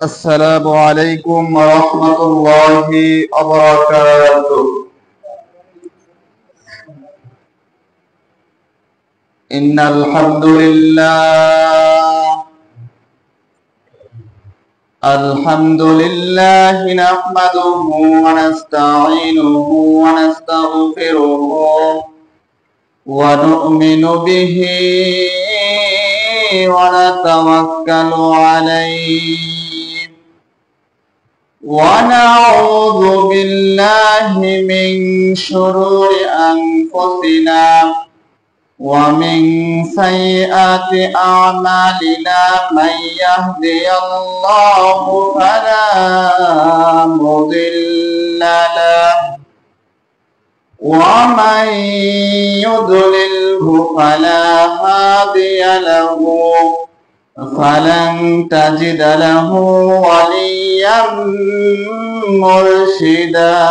السلام عليكم ورحمة الله وبركاته. إن الحمد لله نحمده ونستعينه ونستغفره ونؤمن به ونتوكل عليه ونعوذ بالله من شرور أنفسنا ومن سيئات أعمالنا. من يهدي الله فلا مضل له ومن يضلله فلا هادي له. فلن تجد له وليا مرشدا.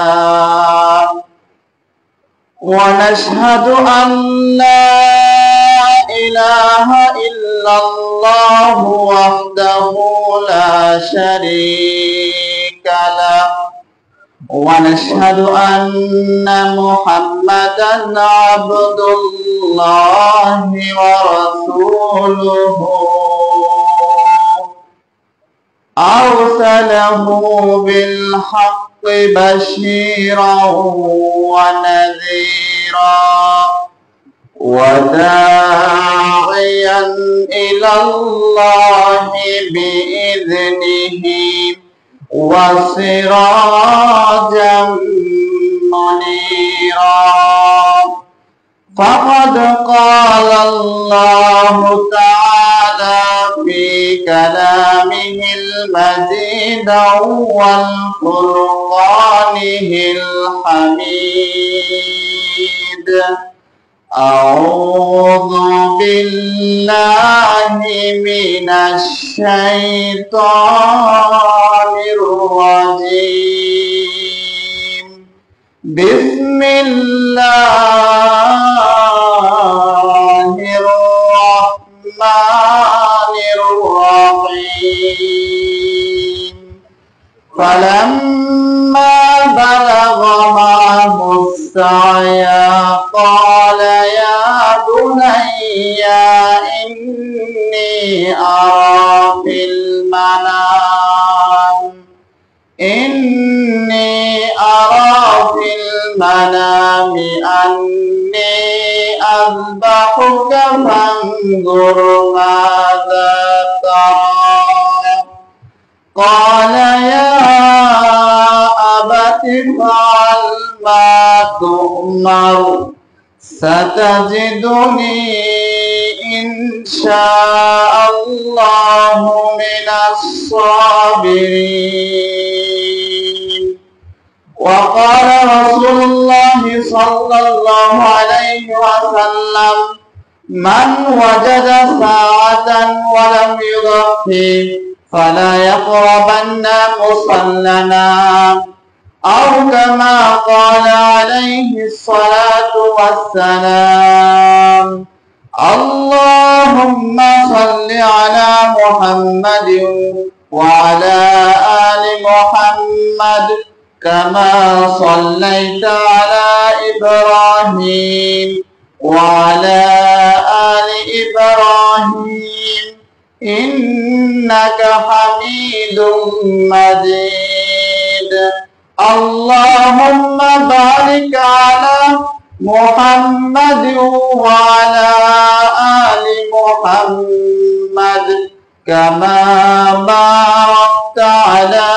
ونشهد أن لا إله إلا الله وحده لا شريك له. ونشهد أن محمدا عبد الله ورسوله أرسله بالحق بشيرا ونذيرا وداعيا إلى الله بإذنه وسراجا منيرا. فقد قال الله تعالى في كلامه المجيد والفرقانه الحميد: أعوذ بالله من الشيطان الرجيم. بسم الله الرحمن الرحيم. فلما بلغ معه السعي قال يا بني إني أرى في المنام أني أذبحك فانظر ماذا ترى. قال يا أبت افعل ما تؤمر ستجدني إن شاء الله من الصابرين. وقال رسول الله صلى الله عليه وسلم: من وجد ساعة ولم يضحي فلا يقربن مصلنا، أو كما قال عليه الصلاة والسلام. اللهم صل على محمد وعلى آل محمد كما صليت على إبراهيم وعلى آل إبراهيم إنك حميد مجيد. اللهم بارك على محمد وعلى آل محمد كما باركت على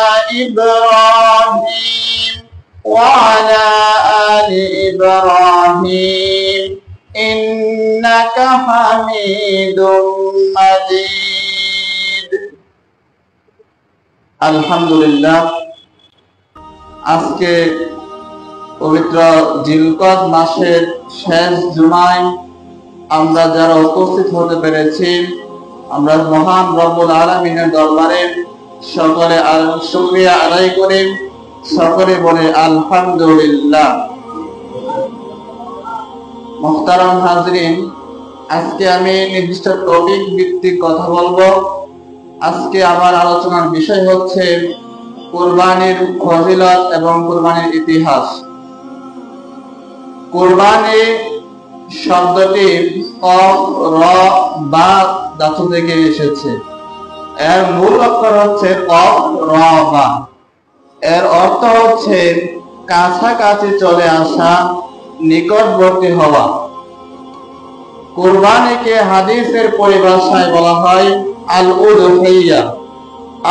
إبراهيم وعلى آل إبراهيم إنك حميد مجيد. আলহামদুলিল্লাহ, আজকে পবিত্র জিলকদ মাসের শেষ জুমায় আমরা যারা উপস্থিত হতে পেরেছি, আমরা মহান রব্বুল আলামিনের দরবারে সকলে শুকরিয়া আদায় করি, সকলে বলে আলহামদুলিল্লাহ। মুহতারাম হাজরিন, আজকে আমি নির্দিষ্ট টপিক ভিত্তিক কথা বলবো। আজকে আমার আলোচনার বিষয় হচ্ছে কুরবানির ফজিলত এবং কুরবানির ইতিহাস। কুরবানি শব্দটি কফ র বা ধাতু থেকে এসেছে। এর মূল অক্ষর হচ্ছে কফ র বা। এর অর্থ হচ্ছে কাছাকাছি চলে আসা, নিকটবর্তী হওয়া। কুরবানিকে হাদিসের পরিভাষায় বলা হয় আল উদহিয়া।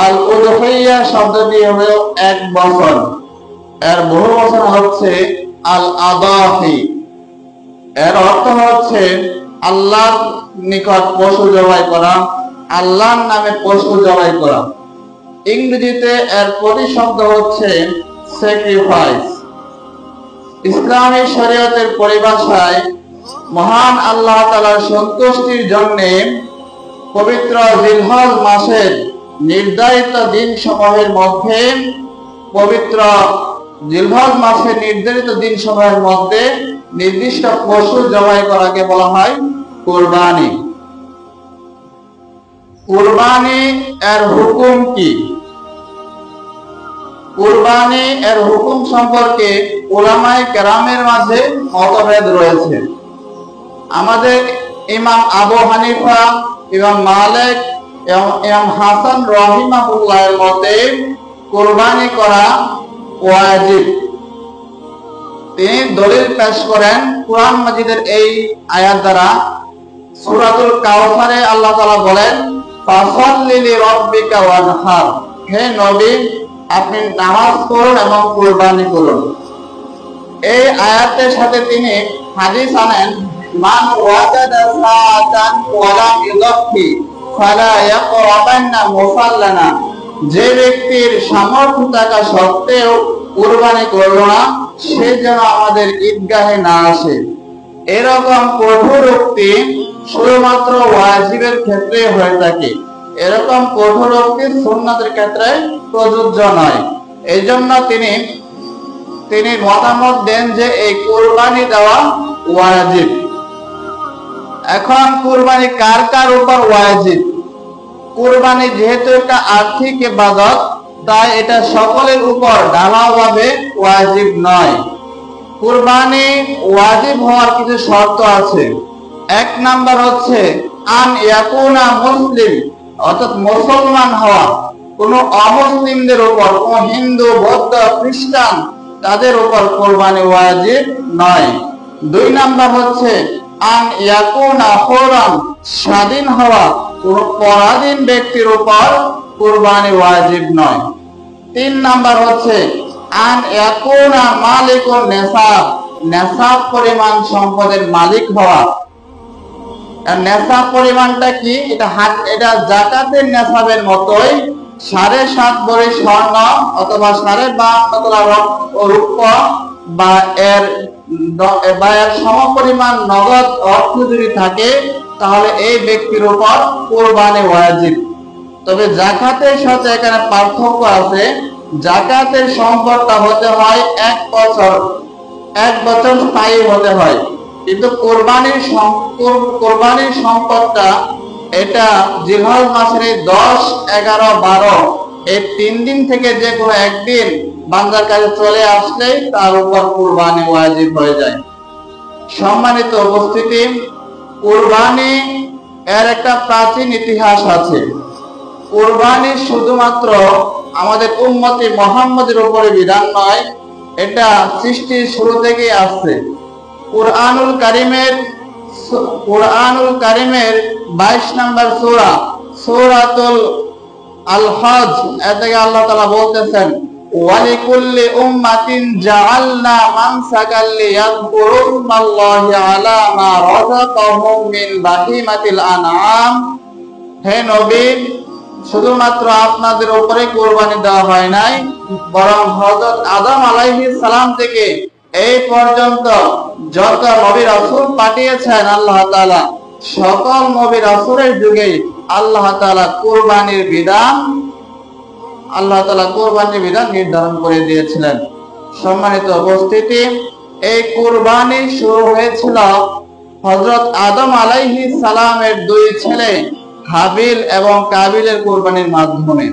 আল উদহিয়া শব্দটি হলো এক বচন। এর বহু বচন হচ্ছে আল আদাহি। এর অর্থ হচ্ছে আল্লাহর নিকট পশু জবাই করা, আল্লাহর নামে পশু জবাই করা। ইংরেজিতে এর প্রতিশব্দ হচ্ছে স্যাক্রিফাইস। ইসলামী শরীয়তের পরিভাষায় মহান আল্লাহ তাআলার সন্তুষ্টির জন্য পবিত্র জিলহজ মাসের নির্ধারিত দিনসমূহের মধ্যে নির্দিষ্ট পশু জবাই করাকে বলা হয় কুরবানি। কুরবানি এর হুকুম কি? কুরবানি এর হুকুম সম্পর্কে উলামায়ে কেরামের মাঝে মতভেদ রয়েছে। আমাদের ইমাম আবু হানিফা, ইমাম মালিক এবং ইমাম হাসান রাহিমাহুল্লাহর মতে কুরবানি করা ওয়াজিব। তিনি দলিল পেশ করেন কুরআন মাজিদের এই আয়াত দ্বারা। সূরাতুল কাউসারে আল্লাহ তাআলা বলেন, ফাসাল্লি লিরাব্বিকা ওয়ানহার, হে নবী আপনি নামাজ পড়ুন এবং কুরবানি করুন। এই আয়াতের সাথে তিনি হাদিস আনেন, মান ওয়াজাদা সাআতান ওয়া লাম ইউযাক্কি ফালা ইয়াকরাবান্না মুসাল্লানা, যে ব্যক্তির সামর্থ্য থাকা সত্ত্বেও কুরবানি করলো না, সে যেন আমাদের ঈদগাহে না আসে। এরকম কঠোর উক্তি শুধুমাত্র ওয়াজিবের ক্ষেত্রে হয়ে থাকে। এরকম কঠোর উক্তি সুন্নাতের ক্ষেত্রে প্রযোজ্য নয়। এই জন্য তিনি মতামত দেন যে এই কুরবানি দেওয়া ওয়াজিব। এখন কুরবানি কার কার উপর ওয়াজিব? কুরবানি যেহেতু একটা আর্থিক ইবাদত, তাই এটা সকলের উপর ঢালাওভাবে ওয়াজিব নয়। কুরবানি ওয়াজিব হওয়ার কিছু শর্ত আছে। এক নাম্বার হচ্ছে আন ইয়াকুনা মুসলিম, অর্থাৎ মুসলমান হওয়া। কোন অমুসলিমদের উপর, কোন হিন্দু, বৌদ্ধ, খ্রিস্টান তাদের উপর কুরবানি ওয়াজিব নয়। দুই নাম্বার হচ্ছে আন ইয়াকুনা হুরান, স্বাধীন হওয়া। কোন পরাধীন ব্যক্তির উপর কুরবানি ওয়াজিব নয়। তিন নাম্বার হচ্ছে আন ইয়াকুনা মালিকুন নিসাব, নিসাব পরিমাণ সম্পদের মালিক হওয়া। নেশাব পরিমাণটা কি? এটা যাকাতের নেশাবের মতোই 7.5 ভরি স্বর্ণ অথবা 5.5 তোলা রূপ্য বা এর সমপরিমাণ নগদ অর্থ যদি থাকে, তাহলে এই ব্যক্তির উপর কুরবানি ওয়াজিব। তবে যাকাতের সাথে এখানে পার্থক্য আছে। যাকাতের সম্পদটা হতে হয় 1 বছর, 1 বছর স্থায়ী হতে হয়। কিন্তু কোরবানির সম্পদটা এটা জিলহজ মাসের 10, 11, 12 এই 3 দিন থেকে যে কোনো একদিন বান্দার কাছে চলে আসলেই তার উপর কুরবানি ওয়াজিব হয়ে যায়। সম্মানিত উপস্থিতি, কুরবানি এর একটা প্রাচীন ইতিহাস আছে। কুরবানি শুধুমাত্র আমাদের উম্মতে মুহাম্মদের উপরে বিধান নয়, এটা সৃষ্টির শুরু থেকেই আসছে। কুরআনুল কারীমের 22 নম্বর সূরা, সূরাতুল আল হজ, এতে আল্লাহ তাআলা বলতেছেন, ওয়ালিকুল্লি উম্মাতিন জাআলনা মানসাকাল লিয়াযকুরুল্লাহি আলা মা রাযাকাহুম মিন বাহিমাতিল আনআম। হে নবী, শুধুমাত্র আপনাদের উপরে কুরবানি দেওয়া হয় নাই, বরং হযরত আদম আলাইহিস সালাম থেকে এই পর্যন্ত যত নবী রাসূল পাঠিয়েছেন আল্লাহ তাআলা, সকল নবী রাসূলের যুগে আল্লাহ তাআলা কুরবানির বিধান নির্ধারণ করে দিয়েছিলেন। সম্মানিত উপস্থিতি, এই কুরবানি শুরু হয়েছিল হযরত আদম আলাইহিস সালামের 2 ছেলে হাবিল এবং কাবিলের কুরবানির মাধ্যমে।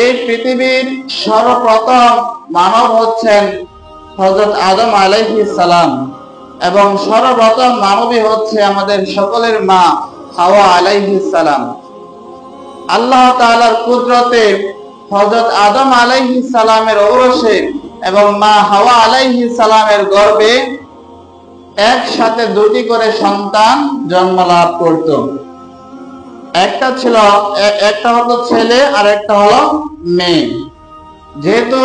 এই পৃথিবীর সর্বপ্রথম মানব হচ্ছেন হযরত আদম আলাইহিস সালাম এবং সর্বপ্রথম মানবী হচ্ছে আমাদের সকলের মা হাওয়া আলাইহিস সালাম। আল্লাহ তাআলার কুদরতে হযরত আদম আলাইহিস সালামের ঔরসে এবং মা হাওয়া আলাইহিস সালামের গর্ভে একসাথে দুটি করে সন্তান জন্ম লাভ করত। একটা হলো ছেলে আর একটা হলো মেয়ে। যেহেতু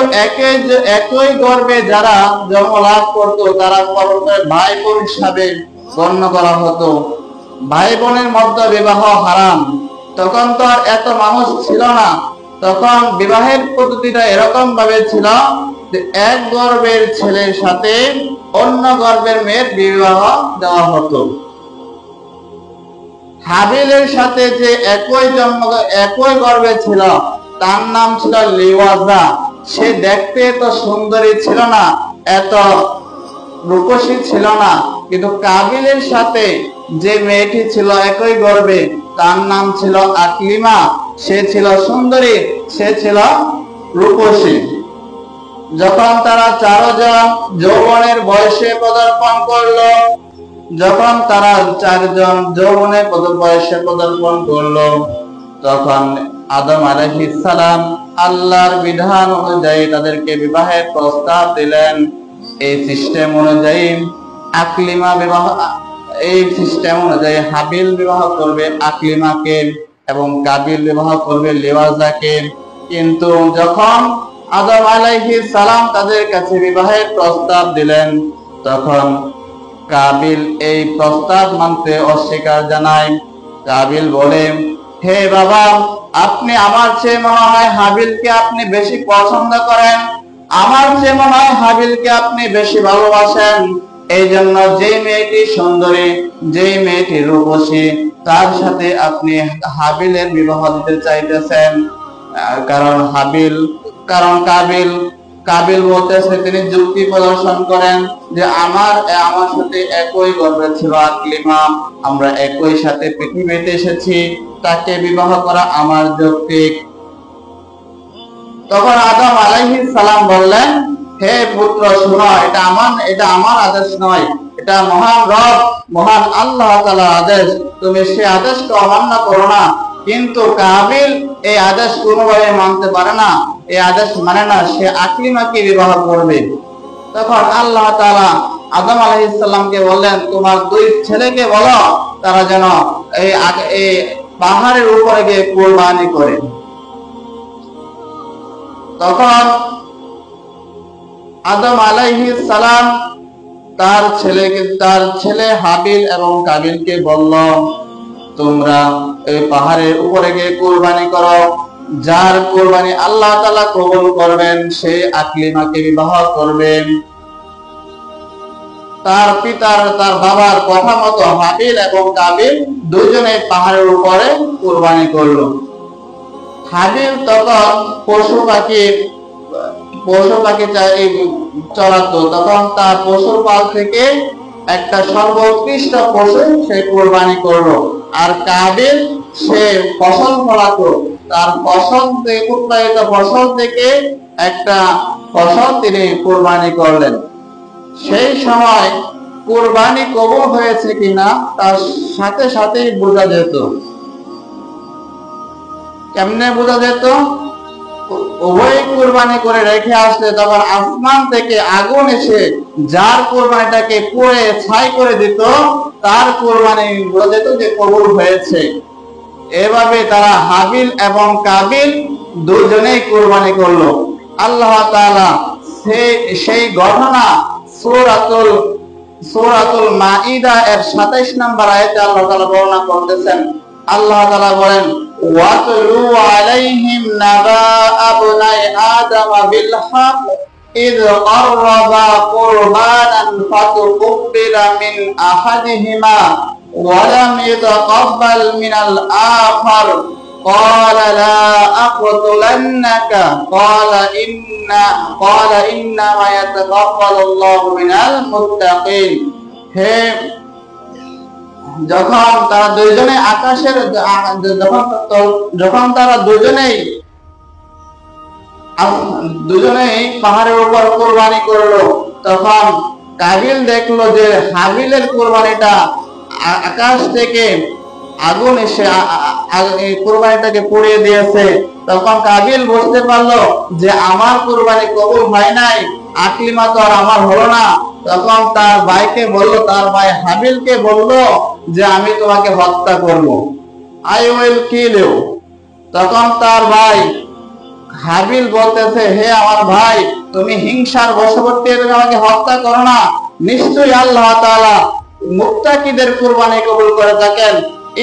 একই গর্ভে যারা জন্ম লাভ করতো তারা পরস্পর ভাই বোন হিসাবে গণ্য করা হতো। ভাই বোনের মধ্যে বিবাহ হারাম। তখন তো আর এত মানুষ ছিল না, তখন বিবাহের পদ্ধতিটা এরকম ভাবে ছিল যে এক গর্ভের ছেলের সাথে অন্য গর্ভের মেয়ের বিবাহ দেওয়া হতো। হাবিলের সাথে যে একই গর্ভে ছিল তার নাম ছিল লিওয়াজা। সে দেখতে তো সুন্দরী ছিল না, এত রূপসী ছিল না, কিন্তু কাবিলের সাথে যে মেয়েটি ছিল একই গর্ভে তার নাম ছিল আকলিমা। সে ছিল সুন্দরী, সে ছিল রূপসী। যখন তারা চারজন যৌবনের বয়সে পদার্পণ করলো, যখন তারা চারজন যৌবনের বয়সে পদার্পণ করলো, তখন আদম আলাইহিস সালাম আল্লাহর বিধান অনুযায়ী তাদেরকে বিবাহের প্রস্তাব দিলেন। এই সিস্টেম অনুযায়ী আকলিমা বিবাহ, এই সিস্টেম অনুযায়ী হাবিল বিবাহ করবে আকলিমাকে এবং কাবিল বিবাহ করবে লিওয়াজাকে। কিন্তু যখন আদম আলাইহিস সালাম তাদের কাছে বিবাহের প্রস্তাব দিলেন, তখন কাবিল এই প্রস্তাব মানতে অস্বীকার জানায়। কাবিল বলে, হে বাবা, আপনি আমার চেয়ে মনে হয় হাবিলকে আপনি বেশি পছন্দ করেন, আমার চেয়ে মনে হয় হাবিলকে আপনি বেশি ভালোবাসেন। এই জন্য যে মেয়েটি সুন্দরী, যে মেয়েটি রূপসী, তার সাথে আপনি হাবিলের বিবাহ দিতে চাইতেছেন। কারণ কাবিল বলতেছে, তিনি যুক্তি প্রদর্শন করেন যে আমার সাথে একই গর্ভে ছিল আকলিমা, আমরা একই সাথে পৃথিবীতে এসেছি, তাকে বিবাহ করা আমার যৌক্তিক। তখন আদম আলাইহিস সালাম বললেন, হে পুত্র শুনো, এটা আমার আদেশ নয়, এটা মহান রব, মহান আল্লাহ তাআলার আদেশ। তুমি সে আদেশকে অমান্য করো না। কিন্তু কাবিল এই আদেশ কোনোভাবে মানতে পারে না, এই আদেশ মানে না, সে আকলিমাকে বিবাহ করবে। তখন আল্লাহ তাআলা আদম আলাইহিস সালামকে বললেন, তোমার দুই ছেলেকে বলো তারা যেন এই পাহাড়ের উপরে গিয়ে কুরবানি করে। তখন আদম আলাইহিস সালাম তার ছেলে হাবিল এবং কাবিলকে বলল, তোমরা এই পাহাড়ের উপরে গিয়ে কুরবানি করো। যার কুরবানি আল্লাহ তাআলা কবুল করবেন সে আকলিমাকে বিবাহ করবেন। তার বাবার কথা মতো হাবিল এবং কাবিল দুজনে পাহাড়ের উপরে কুরবানি করলো। হাবিল তখন পশু পাখি চড়াতো, তখন তার পশুর পাল থেকে একটা সর্বোৎকৃষ্ট পশু সে কুরবানি করলো। আর কাবিল সে ফসল ফলাতো, তার উৎপাদিত ফসল থেকে একটা ফসল তিনি কুরবানি করলেন। সেই সময় কুরবানি কবুল হয়েছে কিনা তার সাথে সাথেই বোঝা যেত। কেমনে বোঝা যেত? উভয় কুরবানি করে রেখে আসলে তখন আসমান থেকে আগুন এসে যার কুরবানিটাকে পুড়ে ছাই করে দিত, তার কুরবানি বোঝা যেত যে কবুল হয়েছে। এভাবে তারা হাবিল এবং কাবিল দুজনেই কুরবানি করলো। আল্লাহ তাআলা সেই ঘটনা সূরাতুল মাইদা এর ২৭ নম্বর আয়াতে আল্লাহ তাআলা বর্ণনা করতেছেন। আল্লাহ তাআলা বলেন, ওয়াতলু আলাইহিম নাবা আবনাই আদম বিল হক ইয ক্বাররাবা কুরবানান ফাতুকবিলা মিন আহাদিহিমা ওয়া লাম ইতাকাব্বাল মিনাল আখার ক্বালা লা আকতুলান্নাকা ক্বালা ইন্নামা ইয়াতাকাব্বালুল্লাহু মিনাল মুত্তাকিন। যখন তারা দুইজনে আকাশের যখন তারা দুজনেই পাহাড়ের উপর কোরবানি করলো, তখন কাবিল দেখলো যে হাবিলের কোরবানিটা আকাশ থেকে আগুন এসে কোরবানিটাকে পুড়িয়ে দিয়েছে। তখন কাবিল বুঝতে পারলো যে আমার কোরবানি কবুল হয় নাই, আকলিমা তো আর আমার হলো না। তখন তার ভাইকে বলল, তার ভাই হাবিলকে বলল যে আমি তোমাকে হত্যা করব, আই উইল কিল ইউ। তখন তার ভাই হাবিল বলতেছে, হে আমার ভাই, তুমি হিংসার বশবর্তী আমাকে হত্যা করো না, নিশ্চয়ই আল্লাহ তাআলা মুত্তাকিদের কুরবানি কবুল করে থাকেন।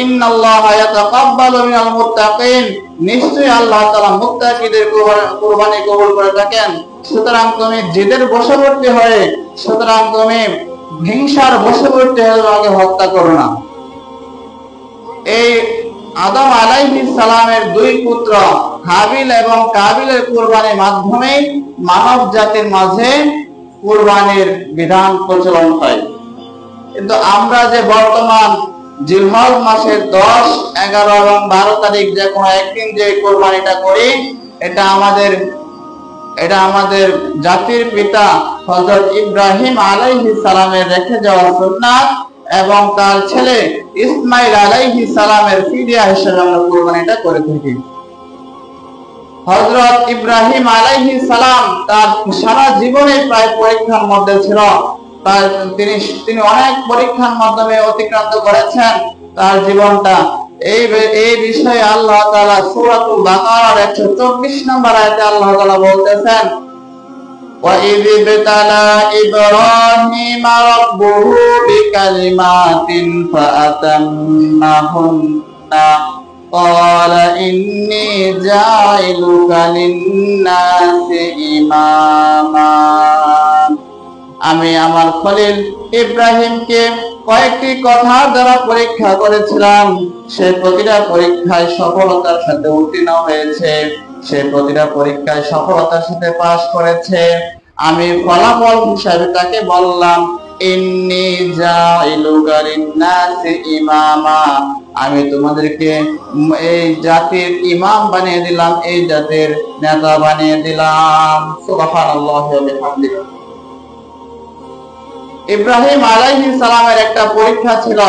ইন্নাল্লাহা ইয়াতাকাব্বালু মিনাল মুত্তাকিন, নিশ্চয়ই আল্লাহ তাআলা মুত্তাকিদের কুরবানি কবুল করে থাকেন। সুতরাং তুমি জিদের বশবর্তী হয়ে, সুতরাং তুমি হিংসার বশবর্তী হয়ে আমাকে হত্যা করো না। এই আদম আলাইহিস সালামের দুই পুত্র হাবিল এবং কাবিলের কুরবানির মাধ্যমে মানব জাতির মাঝে কুরবানির বিধান প্রচলন হয়। কিন্তু আমরা যে বর্তমান জিলহজ মাসের 10, 11 এবং 12 তারিখ যে কোনো একদিন যে কুরবানিটা করি, এটা আমাদের জাতির পিতা হযরত ইব্রাহিম আলাইহিস সালামের রেখে যাওয়া সুন্নাত এবং তার ছেলে ইসমাইল আলাইহিস সালামের ফিদিয়া হিসেবে আমরা কুরবানিটা করে থাকি। হযরত ইব্রাহিম আলাইহিস সালাম তার সারা জীবনে প্রায় পরীক্ষার মধ্যে ছিল। তিনি অনেক পরীক্ষার মাধ্যমে অতিক্রান্ত করেছেন তার জীবনটা। এই বিষয়ে আল্লাহ তাআলা সূরাতুল বাকারার 124 নম্বর আয়াতে আল্লাহ তাআলা বলতেছেন, وَإِذِ ابْتَلَى إِبْرَاهِيمَ رَبُّهُ بِكَلِمَاتٍ فَأَتَمَّهُنَّ قَالَ إِنِّي جَاعِلُكَ لِلنَّاسِ إِمَامًا। আমি আমার খলিল ইব্রাহিমকে কয়েকটি কথার দ্বারা পরীক্ষা করেছিলাম, সে প্রতিটা পরীক্ষায় সফলতার সাথে উত্তীর্ণ হয়েছে, সে প্রতিটা পরীক্ষায় সফলতার সাথে পাস করেছে। আমি ফলাফল হিসাবে তাকে বললাম, ইন্নী জাইলুকা লিন্নাসি ইমামা, আমি তোমাদেরকে এই জাতির ইমাম বানিয়ে দিলাম, এই জাতির নেতা বানিয়ে দিলাম। সুবহানাল্লাহি ওয়া বিহামদিহি। ইব্রাহিম আলাইহিস সালামের একটা পরীক্ষা ছিল,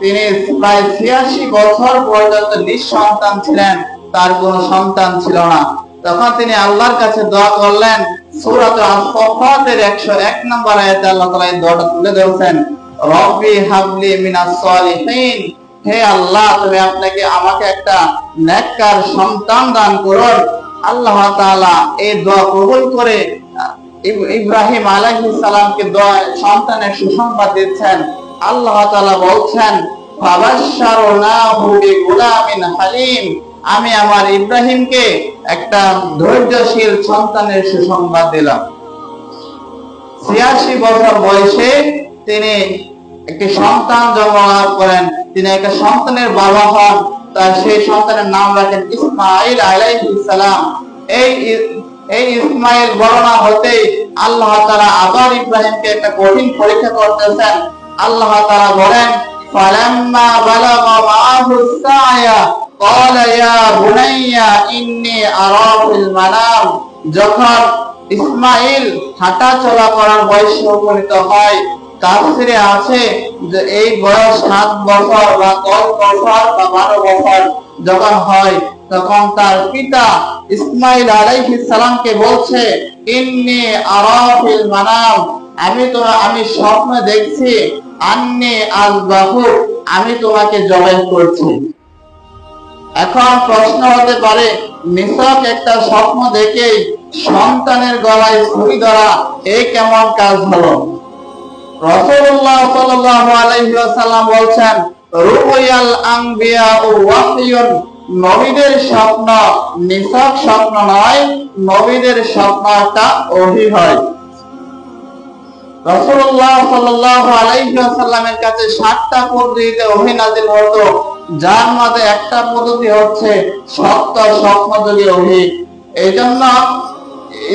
তিনি প্রায় 86 বছর পর্যন্ত নিঃসন্তান ছিলেন, তার কোনো সন্তান ছিল না। তখন তিনি আল্লাহর কাছে দোয়া করলেন। সূরাতুল আস-সাফফাতের 101 নম্বর আয়াতে আল্লাহ তাআলা এই দোয়াটা তুলে ধরেছেন, রব্বি হাবলি মিনাস সালিহিন, হে আল্লাহ তুমি আমাকে একটা নেককার সন্তান দান করুন। আল্লাহ তাআলা এই দোয়া কবুল করে ইব্রাহিম আলাইহিস সালামকে সন্তানের সুসংবাদ দিচ্ছেন। আল্লাহ তাআলা বলছেন, ফাবাশশারনাহু বিগুলামিন হালিম, আমি আমার ইব্রাহিমকে একটা ধৈর্যশীল সন্তানের সুসংবাদ দিলাম। 86 বছর বয়সে তিনি একটি সন্তান জন্মলাভ করেন, তিনি একটা সন্তানের বাবা হন। তার সেই সন্তানের নাম রাখেন ইসমাঈল আলাইহিস সালাম। এই ইসমাইল বর্ণনা হতেই আল্লাহ তাআলা আবার ইব্রাহিমকে একটা কঠিন পরীক্ষা করতেছেন। আল্লাহ তাআলা বলেন, ফালাম্মা বালাগা মাআহুস সা'য়া ক্বালা ইয়া বুনাইয়া ইন্নী আরা ফিল মানাম, যখন ইসমাইল হাঁটা চলা করার বয়সে উপনীত হয়, তাফসীরে আছে যে এই বয়স 7 বছর বা 10 বছর বা 12 বছর যখন হয়, তখন তার পিতা ইসমাইল আলাইহিস সালামকে বলছে, ইন্নী আরা ফিল মানাম, আমি স্বপ্নে দেখছি, আন্নী আযবাহু, আমি তোমাকে জবাই করছি। এখন প্রশ্ন হতে পারে, নিছক একটা স্বপ্ন দেখেই সন্তানের গলায় ছুরি ধরা, এই কেমন কাজ হলো? রাসূলুল্লাহ সাল্লাল্লাহু আলাইহি ওয়াসাল্লাম বলছেন, রুয়াল আনবিয়া ওয়াহিয়ুন, নবীদের স্বপ্ন নিছক স্বপ্ন নয়, নবীদের স্বপ্নটা ওহী হয়। রাসূলুল্লাহ সাল্লাল্লাহু আলাইহি ওয়াসাল্লামের কাছে 7টা পদ্ধতিতে ওহী নাযিল হতো, যার মধ্যে একটা পদ্ধতি হচ্ছে সত্য স্বপ্নযোগী ওহী। এইজন্য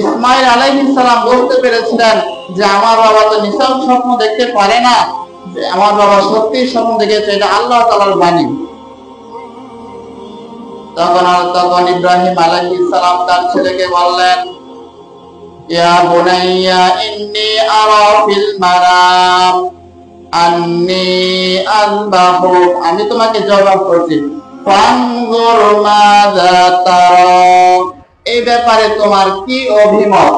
ইসমাঈল আলাইহিস সালাম বলতে পেরেছিলেন যে আমার বাবা তো নিছক স্বপ্ন দেখতে পারে না, যে আমার বাবা সত্যি স্বপ্ন দেখেছে, এটা আল্লাহ তাআলার বাণী। তখন ইব্রাহিম আলাইহিস সালাম তার ছেলেকে বললেন, ইয়া বুনাইয়া ইন্নী আরা ফিল মানাম আন্নী আযবাহু, আমি তোমাকে জবাব করছি, ফানজুর মাযা তারা, এই ব্যাপারে তোমার কি অভিমত,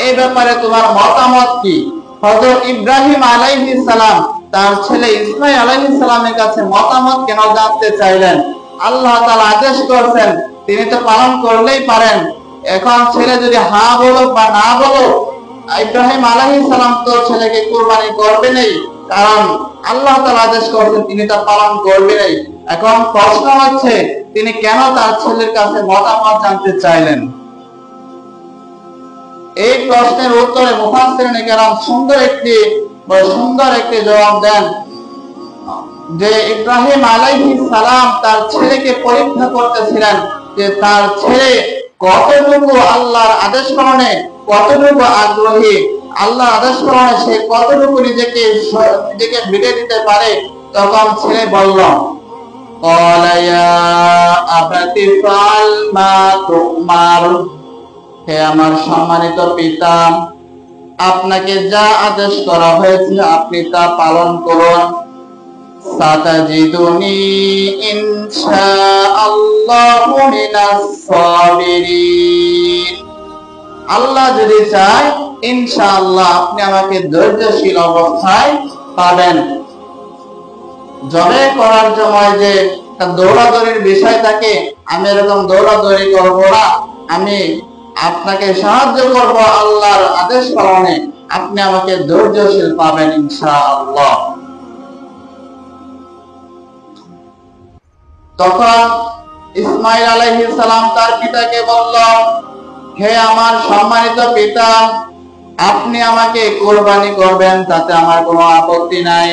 এই ব্যাপারে তোমার মতামত কি? হযরত ইব্রাহিম আলাইহিস সালাম তার ছেলে ইসমাঈল আলাইহিস সালামের কাছে মতামত কেন জানতে চাইলেন? আল্লাহ তাআলা আদেশ করেছেন, তিনি তো পালন করলেই পারেন। এখন ছেলে যদি হ্যাঁ বলো বা না বলো, ইব্রাহিম আলাইহিস সালাম তো ছেলেকে কুরবানি করবেনই, কারণ আল্লাহ তাআলা আদেশ করেছেন, তিনি তা পালন করবেনই। এখন প্রশ্ন হচ্ছে, তিনি কেন তার ছেলের কাছে মতামত জানতে চাইলেন? এই প্রশ্নের উত্তরে মুফাসসিরিনে কেরাম সুন্দর একটি জবাব দেন যে ইব্রাহিম আলাইহিস সালাম তার ছেলেকে পরীক্ষা করতেছিলেন যে তার ছেলে কতটুকু আল্লাহর আদেশ পালনে কতটুকু আগ্রহী, আল্লাহর আদেশ পালনে সে কতটুকু নিজেকে বিলিয়ে দিতে পারে। তখন ছেলে বলল, ক্বালা ইয়া আবাতি ফাল মা তুমার, হে আমার সম্মানিত পিতা, আপনাকে যা আদেশ করা হয়েছে আপনি তা পালন করুন। সাতাজিদুনি ইনশাআল্লাহু মিনাস সাবিরিন, আল্লাহ যদি চায় ইনশাআল্লাহ আপনি আমাকে ধৈর্যশীল অবস্থায় পাবেন। জবে করার সময় যে দৌড়াদৌড়ির বিষয় থাকে, আমি এরকম দৌড়াদৌড়ি করবো না, আমি আপনাকে সাহায্য করব আল্লাহর আদেশ পালনে, আপনি আমাকে ধৈর্যশীল পাবেন ইনশাআল্লাহ। তখন ইসমাঈল আলাইহিস সালাম তার পিতাকে বলল, হে আমার সম্মানিত পিতা, আপনি আমাকে কুরবানি করবেন তাতে আমার কোনো আপত্তি নাই,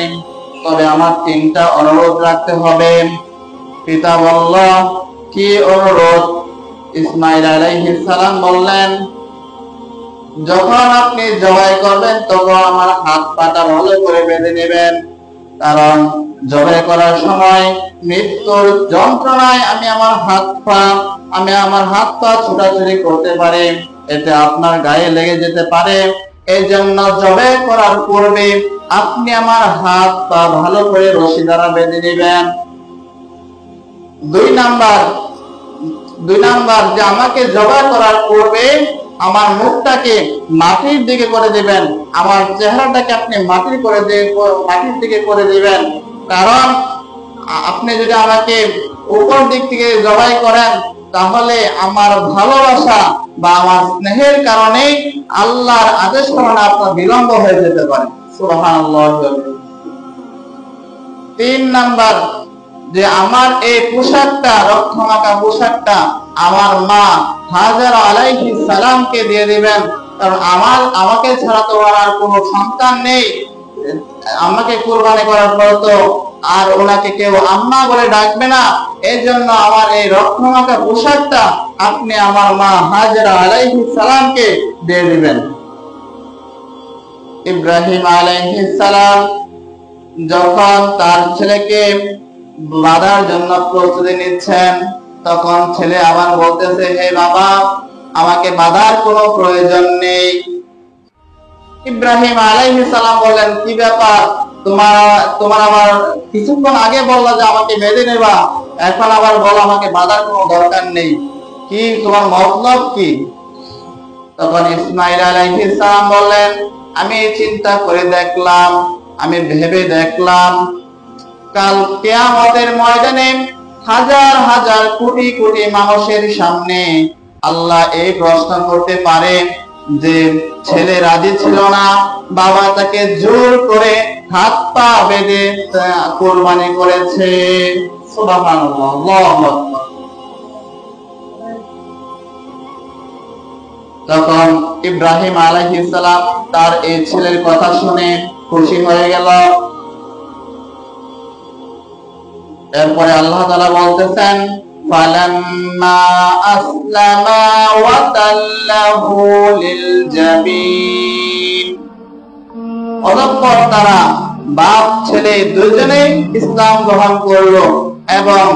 তবে আমার 3টা অনুরোধ রাখতে হবে। পিতা বলল, কি অনুরোধ? ইসমাঈল আলাইহিস সালাম বললেন, যখন আপনি জবাই করবেন তখন আমার হাত পাটা ভালো করে বেঁধে নেবেন, কারণ জবাই করার সময় মৃত্যুর যন্ত্রণায় আমি আমার হাত পা ছোটাছুটি করতে পারি, এতে আপনার গায়ে লেগে যেতে পারে। এই জন্য জবাই করার পূর্বে আপনি আমার হাত পা ভালো করে রশি দ্বারা বেঁধে নেবেন। 2 নাম্বার যে আমাকে জবাই করার পূর্বে আমার মুখটাকে মাটির দিকে করে দিবেন, আমার চেহারাটাকে আপনি মাটির দিকে করে দিবেন, কারণ আপনি যদি আমাকে উপর দিক থেকে জবাই করেন তাহলে আমার ভালোবাসা বা আমার স্নেহের কারণে আল্লাহর আদেশ পালনে আপনার বিলম্ব হয়ে যেতে পারে। সুবহানাল্লাহ। 3 নাম্বার যে আমার এই পোশাকটা, রক্তমাখা পোশাকটা আমার মা হাজারা আলাইহিস সালামকে দিয়ে দিবেন, কারণ আমাকে ছাড়া তো আর কোনো সন্তান নেই, আমাকে কুরবানি করার পর তো আর ওনাকে কেউ আম্মা বলে ডাকবে না, এই জন্য আমার এই রক্তমাখা পোশাকটা আপনি আমার মা হাজারা আলাইহিস সালামকে দিয়ে দিবেন। ইব্রাহিম আলাইহিস সালাম যখন তার ছেলেকে বাঁধার জন্য প্রস্তুতি নিচ্ছেন, তখন ছেলে আবার বলতেছে, হে বাবা, আমাকে বাঁধার কোনো প্রয়োজন নেই। ইব্রাহিম আলাইহিস সালাম বলেন, কি ব্যাপার, তোমার আবার কিছুক্ষণ আগে বললা যে আমাকে বেঁধে নেবা, এখন আবার বলো আমাকে বাঁধার কোনো দরকার নেই, কি তোমার মতলব কি? তখন ইসমাঈল আলাইহিস সালাম বললেন, আমি চিন্তা করে দেখলাম, আমি ভেবে দেখলাম, কাল কিয়ামতের ময়দানে হাজার হাজার কোটি কোটি মানুষের সামনে আল্লাহ এই প্রশ্ন করতে পারে যে ছেলে রাজি ছিল না, বাবা তাকে জোর করে হাত পা বেঁধে কুরবানি করেছে। সুবহানাল্লাহ, আল্লাহু আকবার। তখন ইব্রাহিম আলাইহিস সালাম তার এই ছেলের কথা শুনে খুশি হয়ে গেল। এরপরে আল্লাহ তাআলা বলতেছেন, ফালাম্মা আসলামা ওয়া তাল্লাহু লিল জাবিন, অতঃপর তারা বাপ ছেলে দুজনেই ইসলাম গ্রহণ করলো এবং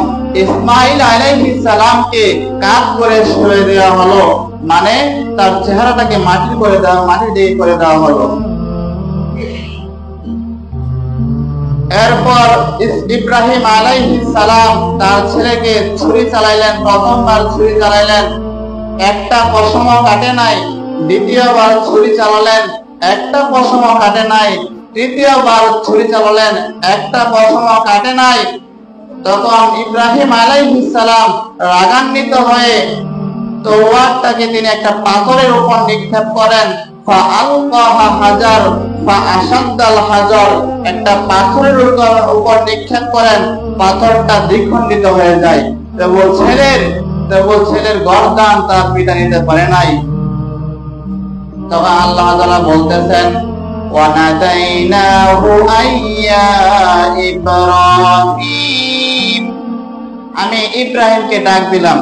ইসমাইল আলাইহিস সালামকে কাত করে সরিয়ে দেওয়া হলো, মানে তার চেহারাটাকে মাটি দিয়ে করে দেওয়া হলো। এরপর ইব্রাহিম আলাইহিস সালাম তার ছেলেকে ছুরি চালাইলেন, প্রথমবার ছুরি চালাইলেন, একটা পশমও কাটে নাই। দ্বিতীয়বার ছুরি চালালেন, একটা পশমও কাটে নাই। তৃতীয়বার ছুরি চালালেন, একটা পশমও কাটে নাই। তখন ইব্রাহিম আলাইহিস সালাম রাগান্বিত হয়ে তওয়ারটাকে তিনি একটা পাথরের উপর নিক্ষেপ করেন। ফাআলকাহা হাজার ফাআশাদ্দাল হাজার, একটা পাথরের উপর নিক্ষেপ করেন, পাথরটা দ্বিখণ্ডিত হয়ে যায়। তবু ছেলের গর্দান তার পিতা নিতে পারে নাই। তখন আল্লাহ তাআলা বলতেছেন, ওয়ানাদাইনাহু আইয়া ইব্রাহিম, আমি ইব্রাহিমকে ডাক দিলাম।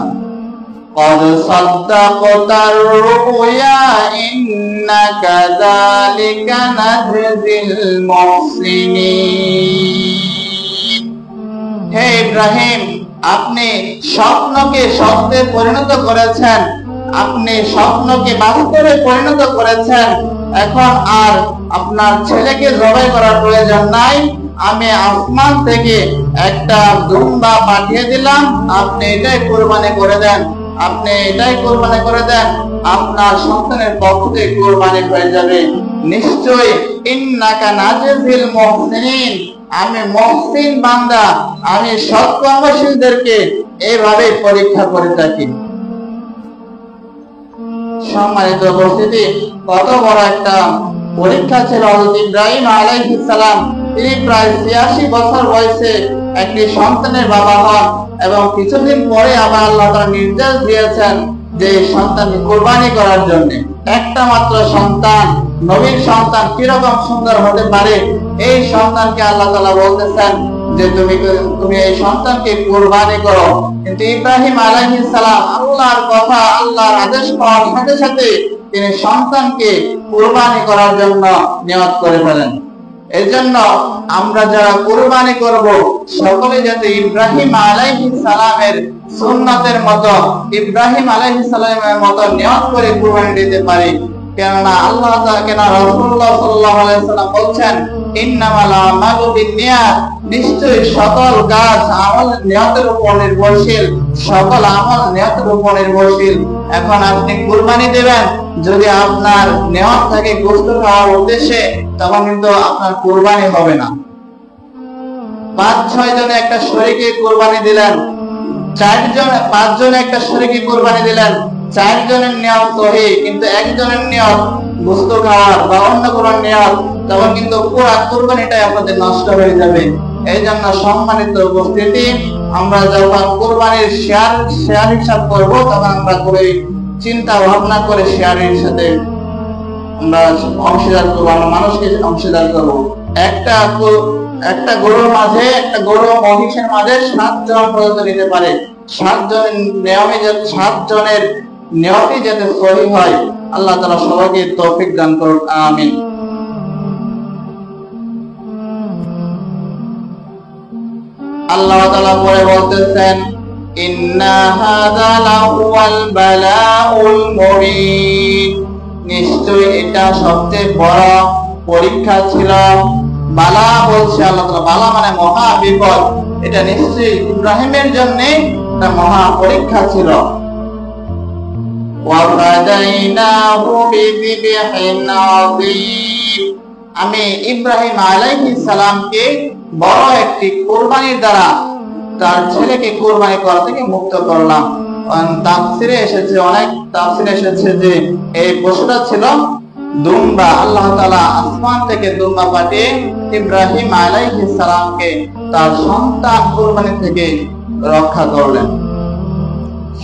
قد صدقت الرؤيا إنا كذلك نجزي المحسنين। হে ইব্রাহিম, আপনি স্বপ্নকে সত্যে পরিণত করেছেন, আপনি স্বপ্নকে বাস্তবে পরিণত করেছেন। এখন আর আপনার ছেলেকে জবাই করার প্রয়োজন নাই। আমি আসমান থেকে একটা দুম্বা পাঠিয়ে দিলাম, আপনি এটাই কুরবানি করে দেন, আপনার সন্তানের পক্ষ থেকে কুরবানি হয়ে যাবে। নিশ্চয়ই ইন্নাকা নাজিল মুহসিনিন, আমি মুহসিন বান্দা, আমি সৎকর্মশীলদেরকে এইভাবে পরীক্ষা করে থাকি। সম্মানিত উপস্থিতি, কত বড় একটা পরীক্ষা ছিল হযরত ইব্রাহিম আলাইহিস সালাম। তিনি প্রায় ৮৬ বছর বয়সে একটি সন্তানের বাবা হন এবং কিছুদিন পরে আবার আল্লাহ তাআলা নির্দেশ দিয়েছেন যে সন্তানকে কুরবানি করার জন্য। একটা মাত্র সন্তান, নবীর সন্তান কিরকম সুন্দর হতে পারে, এই সন্তানকে আল্লাহ তাআলা বলতেছেন যে তুমি এই সন্তানকে কুরবানি করো। কিন্তু ইব্রাহিম আলাইহিস সালাম আল্লাহর কথা, আল্লাহর আদেশ পাওয়ার সাথে সাথে তিনি সন্তানকে কুরবানি করার জন্য নিয়ত করে ফেলেন। এজন্য আমরা যারা কুরবানি করব, সকলে যাতে ইব্রাহিম আলাইহিস সালামের সুন্নাতের মতো, ইব্রাহিম আলাইহিস সালামের মতো নিয়ত করে কুরবানি দিতে পারি। কেননা আল্লাহ তাআলা, রাসূলুল্লাহ সাল্লাল্লাহু আলাইহি ওয়াসাল্লাম বলছেন, ইন্নামাল আমালু বিন্নিয়াত, নিশ্চয়ই সকল কাজ আমল নিয়তের উপর নির্ভরশীল, সকল আমল নিয়তের উপর নির্ভরশীল। এখন আপনি কুরবানি দেবেন, যদি আপনার নিয়ত থাকে গোশত খাওয়ার উদ্দেশ্যে, তখন কিন্তু আপনার কুরবানি হবে না। ৫-৬ জনে একটা শরীকে কুরবানি দিলেন, ৫ জনে একটা শরীকে কুরবানি দিলেন, ৪ জনের নিয়ত সহিহ, কিন্তু একজনের নিয়ত গোশত খাওয়ার বা অন্য কোনো নিয়ত, তখন কিন্তু পুরো কুরবানিটাই আপনাদের নষ্ট হয়ে যাবে। এই জন্য সম্মানিত উপস্থিতি, আমরা যখন কুরবানির শেয়ার হিসাব করব, তখন আমরা করে চিন্তা ভাবনা করে শেয়ারের সাথে আমরা অংশীদার করবো, আমরা মানুষকে অংশীদার করবো। একটা গরুর মাঝে, একটা গরু মহিষের মাঝে ৭ জন পর্যন্ত নিতে পারে। ৭ জনের নিয়তই যাতে সহিহ হয়, আল্লাহ তাআলা সবাইকে তৌফিক দান করুন, আমিন। আল্লাহ তাআলা পরে বলতেছেন, ইন্না হাযা লাহুয়াল বালাউল মুবিন, নিশ্চয়ই এটা সবচেয়ে বড় পরীক্ষা ছিল। বালা বলছে আল্লাহ তাআলা, বালা মানে মহা বিপদ। এটা নিশ্চয়ই ইব্রাহিমের জন্য একটা মহা পরীক্ষা ছিল। ওয়া ফাদাইনাহু বিযিবহিন আযীম, আমি ইব্রাহিম আলাইহিস সালামকে বড় একটি কুরবানির দ্বারা তার ছেলেকে কুরবানি করা থেকে মুক্ত করলাম। তাফসিরে এসেছে, অনেক তাফসিরে এসেছে যে এই পশুটা ছিল দুম্বা। আল্লাহ তাআলা আসমান থেকে দুম্বা পাঠিয়ে ইব্রাহিম আলাইহিস সালামকে তার সন্তান কুরবানি থেকে রক্ষা করলেন।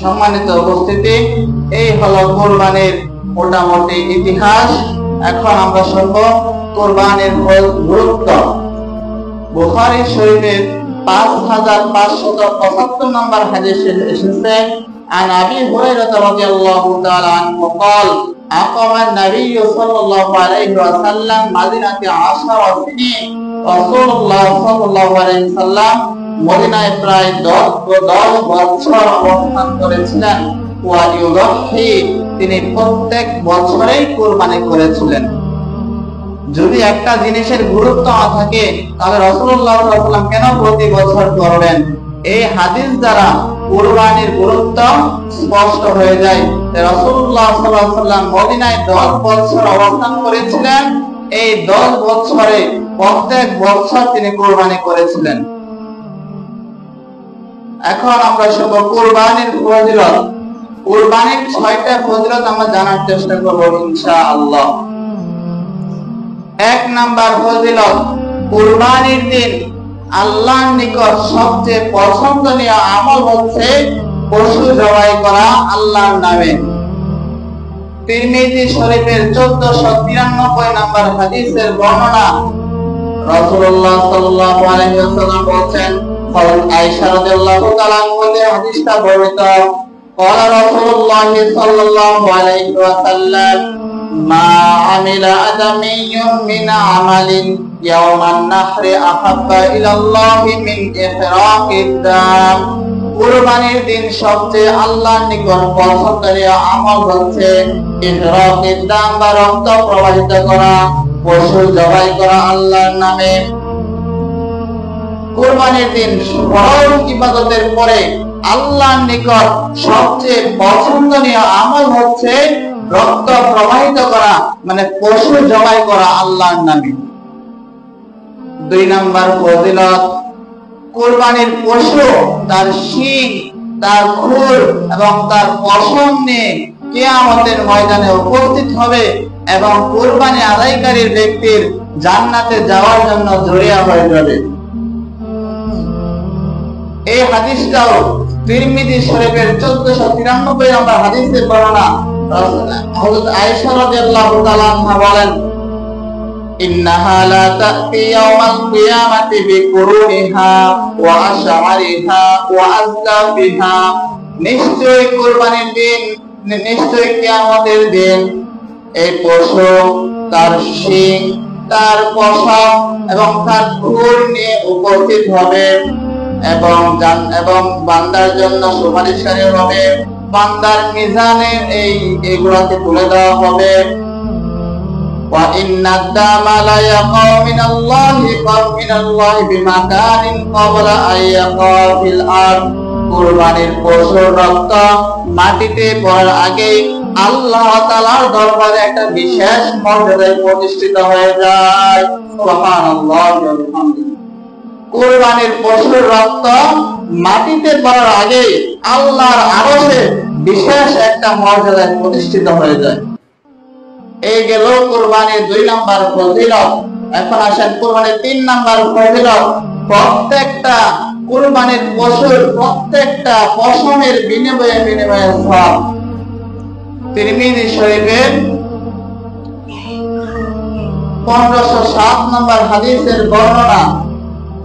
সম্মানিত উপস্থিতি, এই হলো কুরবানির মোটামুটি ইতিহাস। এখন আমরা শুনব কুরবানির গুরুত্ব। বুখারী শরীফের 5575 নম্বর হাদিসে এসেছে, عن أبي هريرة رضي الله تعالى عنه قال أقام النبي صلى الله عليه وسلم مدينة 10 سنين রাসূলুল্লাহ সাল্লাল্লাহু আলাইহি সাল্লাম মদিনায় প্রায় 10 বছর অবস্থান করেছিলেন। ওয়া ইউদাহি, তিনি প্রত্যেক বছরেই কুরবানি করেছিলেন। যদি একটা জিনিসের গুরুত্ব না থাকে তাহলে রাসূলুল্লাহ সাল্লাল্লাহু আলাইহি সাল্লাম কেন প্রতি বছর করবেন? এই হাদিস দ্বারা কুরবানির গুরুত্ব স্পষ্ট হয়ে যায়। রাসূলুল্লাহ সাল্লাল্লাহু আলাইহি সাল্লাম মদিনায় 10 বছর অবস্থান করেছিলেন। এই 10 বছরে প্রত্যেক বছর তিনি কুরবানি করেছিলেন। এখন আমরা সব কুরবানির ফজিলত, কুরবানির 6টা ফজিলত আমরা জানার চেষ্টা করব ইনশাআল্লাহ। 1 নাম্বার ফজিলত, কুরবানির দিন আল্লাহর নিকট সবচেয়ে পছন্দনীয় আমল হচ্ছে পশু জবাই করা আল্লাহর নামে। তিরমিজি শরীফের 1493 নাম্বার হাদিসের বর্ণনা, রাসূলুল্লাহ সাল্লাল্লাহু আলাইহি ওয়াসাল্লাম বলেন, হযরত আয়েশা রাদিয়াল্লাহু তাআলা হতে হাদিসটা বর্ণিত, قال رسول الله صلى الله عليه وسلم ما عمل آدمي من عمل يوم النحر أحب إلى الله من إحراق الدم। কুরবানির দিন সবচেয়ে আল্লাহর নিকট পছন্দনীয় আমল হচ্ছে ইহরাকিদ দাম বা রক্ত প্রবাহিত করা, পশু জবাই করা আল্লাহর নামে। কুরবানির দিন ফরজ ইবাদতের পরে আল্লাহর নিকট সবচেয়ে পছন্দনীয় আমল হচ্ছে রক্ত প্রবাহিত করা, মানে পশু জবাই করা আল্লাহর নামে। 2 নাম্বার ফজিলত, কুরবানির পশু তার শিং, তার খুর এবং তার পশম নিয়ে কিয়ামতের ময়দানে উপস্থিত হবে এবং কুরবানি আদায়কারীর ব্যক্তির জান্নাতে যাওয়ার জন্য জড়িয়া হয়ে যাবে। এই হাদিসটাও তিরমিজি শরীফের 1493 নম্বর হাদিসের বর্ণনা। হযরত আয়েশা রাদিয়াল্লাহু তাআলা আনহা বলেন, ইন্নাহা লা তা'তি ইয়াওমাল কিয়ামাতি বিকুরুনিহা ওয়া আশআরিহা ওয়া আযলাফিহা। নিশ্চয়ই কুরবানির দিন, নিশ্চয়ই কিয়ামতের দিন এই পশু তার শিং, তার পশম এবং তার খুর নিয়ে উপস্থিত হবে এবং বান্দার জন্য সুপারিশকারী হবে। বান্দার মিজানে এইগুলোকে তুলে দেওয়া হবে। ওয়া ইন্নাদ দামা লা ইয়াকা মিনাল্লাহি বিমাকানিন ক্বাবলা আইয়াকা ফিল আরদ। কুরবানির পশুর রক্ত মাটিতে পড়ার আগে আল্লাহ তাআলার দরবারে একটা বিশেষ মর্যাদায় প্রতিষ্ঠিত হয়ে যায়। সুবহানাল্লাহ ওয়া বিহামদিহি। কুরবানির পশুর রক্ত মাটিতে পড়ার আগে আল্লাহর আরশে বিশেষ একটা মর্যাদায় প্রতিষ্ঠিত হয়ে যায়। এই গেল কুরবানির 2 নাম্বার ফজিলত। এখন আসেন কুরবানির 3 নাম্বার ফজিলত। প্রত্যেকটা কুরবানির পশুর প্রত্যেকটা পশমের বিনিময়ে সওয়াব। তিরমিজি শরীফের 1507 নম্বর হাদিসের বর্ণনা,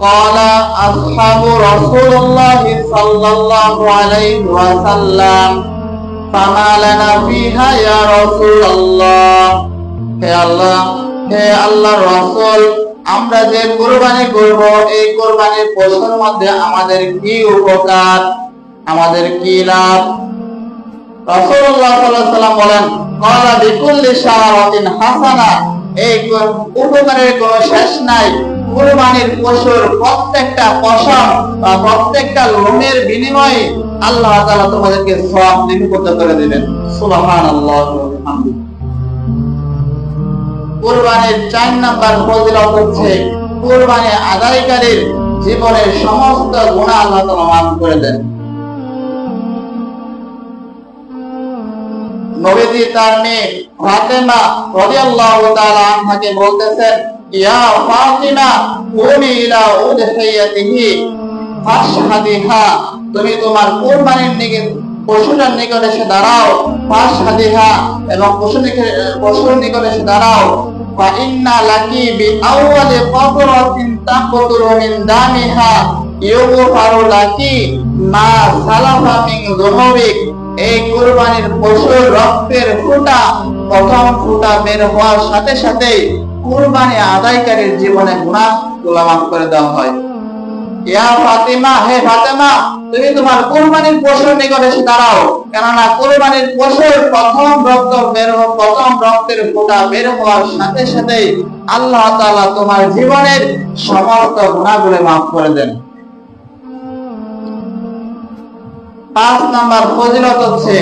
قال أصحاب رسول الله صلى الله عليه وسلم فما لنا فيها يا رسول الله। হে আল্লাহর রাসূল, আমরা যে কুরবানি করব এই কুরবানির পশুর মধ্যে আমাদের কি উপকার, আমাদের কি লাভ? রাসূলুল্লাহ সাল্লাল্লাহু আলাইহি ওয়াসাল্লাম বলেন, قال بكل شعرة حسنة। এই উপকারের কোনো শেষ নাই। কুরবানির পশুর প্রত্যেকটা পশম বা প্রত্যেকটা লোমের বিনিময়ে আল্লাহ তাআলা তোমাদেরকে সওয়াব নির্ধারিত করে দিবেন। সুবহানাল্লাহ ওয়া বিহামদিহি। কুরবানির 4 নাম্বার ফজিলত হচ্ছে কুরবানি আদায়কারীর জীবনের সমস্ত গুনাহ আল্লাহ তাআলা মাফ করে দেন। নবীজি তার মেয়ে ফাতেমা রাদিয়াল্লাহু তাআলা আনহাকে বলতেছেন, ইয়া ফাতিমা কুমি ইলা উদহিয়াতিহি ফাশহাদিহা। তুমি তোমার কুরবানির পশুটার নিকট এসে দাঁড়াও, ফাশহাদিহা এবং পশুর নিকট এসে দাঁড়াও। ফা ইন্না লাকি বি আউয়ালি ফাতরাতিন তাকতুরু মিন দামিহা ইউগফারু লাকি মা সালাফা মিন যুনুবিক। এই কুরবানির পশুর রক্তের ফোঁটা, প্রথম ফোঁটা বের হওয়ার সাথে সাথে কুরবানি আদায়কারীর জীবনে গুনাহগুলো মাফ করে দেওয়া হয়। ইয়া ফাতিমা, হে ফাতেমা, তুমি তোমার কুরবানির পশুর নিকটে এসে দাঁড়াও, কেননা কুরবানির পশুর প্রথম রক্তের ফোঁটা বের হওয়ার সাথে সাথেই আল্লাহ তাআলা তোমার জীবনের সমস্ত গুনাহগুলো মাফ করে দেন। 5 নাম্বার ফজিলত হচ্ছে,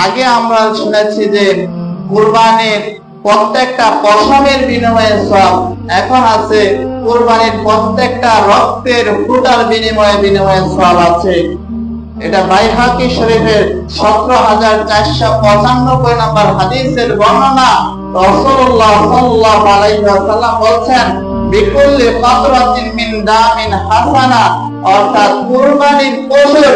আগে আমরা শুনেছি যে কুরবানির প্রত্যেকটা পশমের বিনিময়ে সওয়াব, এখন আছে কুরবানির প্রত্যেকটা রক্তের ফোঁটার বিনিময়ে সওয়াব আছে। এটা বাইহাকি শরীফের 17495 নম্বর হাদিসের বর্ণনা। রাসূলুল্লাহ সাল্লাল্লাহু আলাইহি ওয়াসাল্লাম বলেন, বিকুল্লি কাতরাতিন মিন দামিন হাসানা, অর্থাৎ কুরবানির পশুর